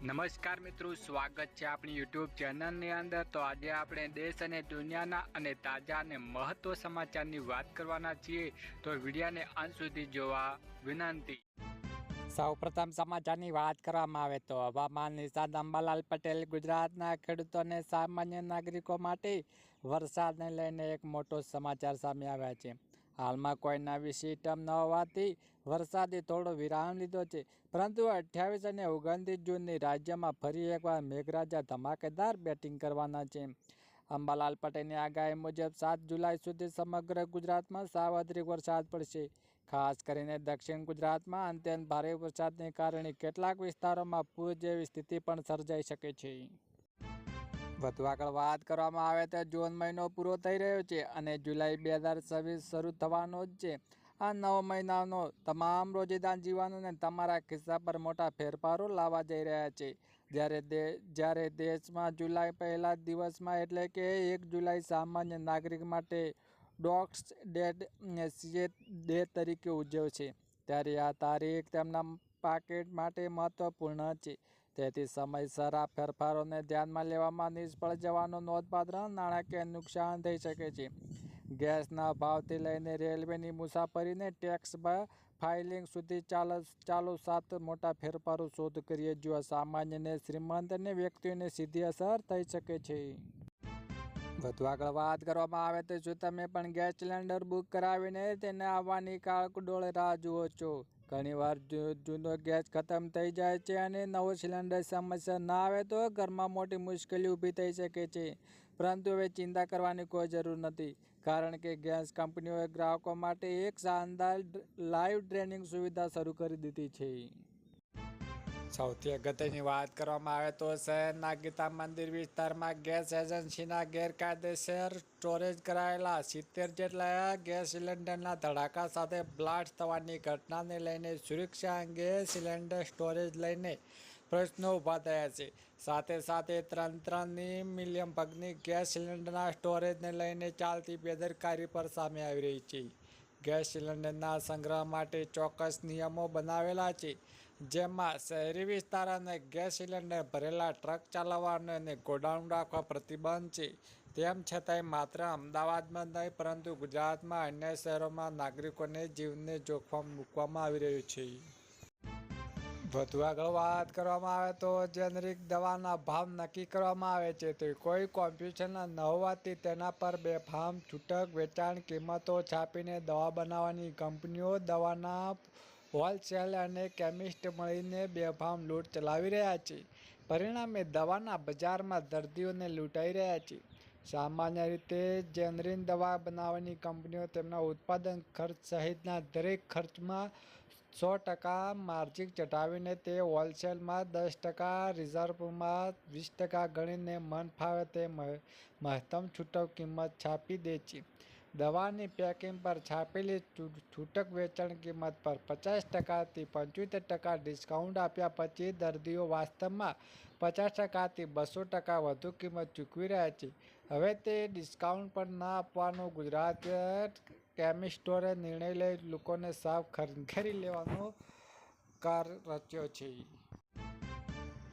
નમસ્કાર મિત્રો, સ્વાગત છે આપણી યુટ્યુબ ચેનલની અંદર। તો આજે આપણે દેશ અને દુનિયાના અને તાજા અને મહત્વ સમાચારની વાત કરવાના છીએ, તો વિડીયોને અંત સુધી જોવા વિનંતી। સૌપ્રથમ સમાચારની વાત કરવામાં આવે તો હવામાન નિષ્ણાત અંબાલાલ પટેલ ગુજરાતના ખેડૂતોને સામાન્ય નાગરિકો માટે વરસાદને લઈને એક મોટો સમાચાર સામે આવ્યા છે। હાલમાં કોઈ નવી સિસ્ટમ ન હોવાથી વરસાદે થોડો વિરામ લીધો છે, પરંતુ 28 અને 29 જૂનની રાજ્યમાં ફરી એકવાર મેઘરાજા ધમાકેદાર બેટિંગ કરવાના છે। અંબાલાલ પટેલની આગાહી મુજબ 7 જુલાઈ સુધી સમગ્ર ગુજરાતમાં સાર્વત્રિક વરસાદ પડશે। ખાસ કરીને દક્ષિણ ગુજરાતમાં અત્યંત ભારે વરસાદને કારણે કેટલાક વિસ્તારોમાં પૂર જેવી સ્થિતિ પણ સર્જાઈ શકે છે। વધુ આગળ વાત કરવામાં આવે તો જૂન મહિનો પૂરો થઈ રહ્યો છે અને જુલાઈ 2026 શરૂ થવાનો જ છે। આ 9 મહિનાનો તમામ રોજિંદા જીવન અને તમારા ખિસ્સા પર મોટા ફેરફારો લાવવા જઈ રહ્યા છે। જ્યારે દેશમાં જુલાઈ પહેલા દિવસમાં એટલે કે 1 જુલાઈ સામાન્ય નાગરિક માટે ડોગ્સ ડે તરીકે ઉજવશે, ત્યારે આ તારીખ તેમના પાકેટ માટે મહત્વપૂર્ણ છે। તેથી સમયસર આ ફેરફારોને ધ્યાનમાં લેવામાં નિષ્ફળ જવાનો નોંધપાત્ર નાણાકીય નુકસાન થઈ શકે છે। ગેસના ભાવથી લઈને રેલવેની મુસાફરીને ટેક્સ ફાઇલિંગ સુધી ચાલો 7 મોટા ફેરફારો શોધ કરીએ, જો સામાન્ય ને શ્રીમંત અને વ્યક્તિઓને સીધી અસર થઈ શકે છે। વધુ આગળ વાત કરવામાં આવે તો શું તમે પણ ગેસ સિલિન્ડર બુક કરાવીને તેને આવવાની કાળકુડોળ રાહ જુઓ છો? ઘણીવાર જૂનો ગેસ ખતમ થઈ જાય છે અને નવો સિલિન્ડર સમયસર ના આવે તો ઘરમાં મોટી મુશ્કેલી ઊભી થઈ શકે છે। પરંતુ હવે ચિંતા કરવાની કોઈ જરૂર નથી, કારણ કે ગેસ કંપનીઓએ ગ્રાહકો માટે એક શાનદાર લાઈવ ટ્રેનિંગ સુવિધા શરૂ કરી દીધી છે। સૌથી અગત્યની વાત કરવામાં આવે તો શહેરના ગીતા મંદિર વિસ્તારમાં ગેસ એજન્સીના ગેરકાયદેસર સ્ટોરેજ કરાયેલા 70 જેટલા ગેસ સિલિન્ડરના ધડાકા સાથે બ્લાસ્ટ થવાની ઘટનાને લઈને સુરક્ષા અંગે સિલિન્ડર સ્ટોરેજ લઈને પ્રશ્નો ઊભા થયા છે। સાથે સાથે તંત્રની મિલિયનભરની ગેસ સિલિન્ડરના સ્ટોરેજને લઈને ચાલતી બેદરકારી પર સામે આવી રહી છે। ગેસ સિલિન્ડરના સંગ્રહ માટે ચોક્કસ નિયમો બનાવેલા છે, જેમાં શહેરી વિસ્તાર અને ગેસ સિલિન્ડર ભરેલા ટ્રક ચલાવવાનો અને ગોડાઉન રાખવા પ્રતિબંધ છે। તેમ છતાંય માત્ર અમદાવાદમાં જ નહીં, પરંતુ ગુજરાતમાં અન્ય શહેરોમાં નાગરિકોને જીવને જોખમ મૂકવામાં આવી રહ્યું છે। વધુ આગળ વાત કરવામાં આવે તો જેનરિક દવાના ભાવ નક્કી કરવામાં આવે છે, તો કોઈ કોમ્પ્યુટર ન હોવાથી તેના પર બેફામ છૂટક વેચાણ કિંમતો છાપીને દવા બનાવવાની કંપનીઓ દવાના હોલસેલ અને કેમિસ્ટ મળીને બેફામ લૂંટ ચલાવી રહ્યા છે। પરિણામે દવાના બજારમાં દર્દીઓને લૂંટાઈ રહ્યા છે। સામાન્ય રીતે જેનરિક દવા બનાવવાની કંપનીઓ તેમના ઉત્પાદન ખર્ચ સહિતના દરેક ખર્ચમાં 100% માર્જિન ચઢાવીને તે હોલસેલમાં 10%, રિઝર્વમાં 20% ગણીને મન ફાવે તે મહત્તમ છૂટક કિંમત છાપી દે છે। દવાની પેકિંગ પર છાપેલી છૂટક વેચાણ કિંમત પર 50%થી 75% ડિસ્કાઉન્ટ આપ્યા પછી દર્દીઓ વાસ્તવમાં 50%થી 200% વધુ કિંમત ચૂકવી રહ્યા છે। હવે તે ડિસ્કાઉન્ટ પણ ન આપવાનો ગુજરાત કેમિસ્ટોએ નિર્ણય લઈ લોકોને સાફ ખંખેરી લેવાનો કર રચ્યો છે।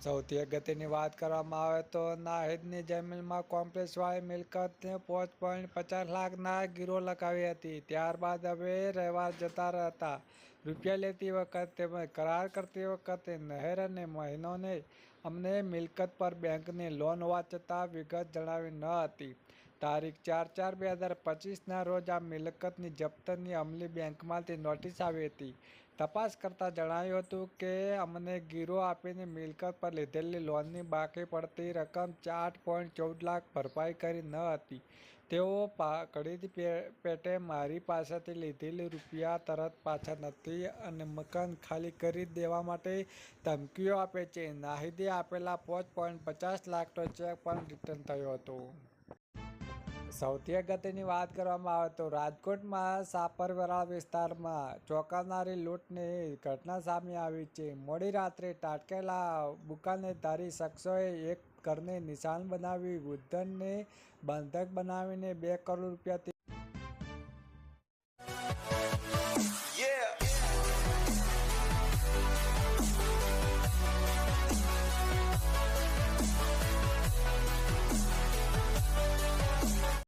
સૌથી અગત્યની વાત કરવામાં આવે તો નાહિદની જમીનમાં કોમ્પ્લેક્સવાળી મિલકતને 5.50 લાખના ગીરો લગાવી હતી, ત્યારબાદ હવે રહેવા જતા હતા। રૂપિયા લેતી વખતે તેમજ કરાર કરતી વખતે નહેર અને મહિનોને અમને મિલકત પર બેંકની લોન હોવા છતાં વિગત જણાવી ન હતી। તારીખ 4/4/2025ના રોજ આ મિલકતની જપ્તીની અમલી બેંકમાંથી નોટિસ આવી હતી। તપાસ કરતાં જણાયું હતું કે અમને ગીરો આપીને મિલકત પર લીધેલી લોનની બાકી પડતી રકમ 8.14 લાખ ભરપાઈ કરી ન હતી। તેઓ ઘડીની પેટે મારી પાસેથી લીધેલી રૂપિયા તરત પાછા નથી અને મકાન ખાલી કરી દેવા માટે ધમકીઓ આપે છે। નાહિદે આપેલા 5.50 લાખનો ચેક પણ રિટર્ન થયો હતો। સૌથી અગત્યની વાત કરવામાં આવે તો રાજકોટમાં સાપરવરા વિસ્તારમાં ચોંકાવનારી લૂંટની ઘટના સામે આવી છે। મોડી રાત્રે ત્રાટકેલા બુકાનીધારી શખ્સોએ એક ઘરને નિશાન બનાવી વૃદ્ધને બંધક બનાવીને 2 કરોડ રૂપિયાથી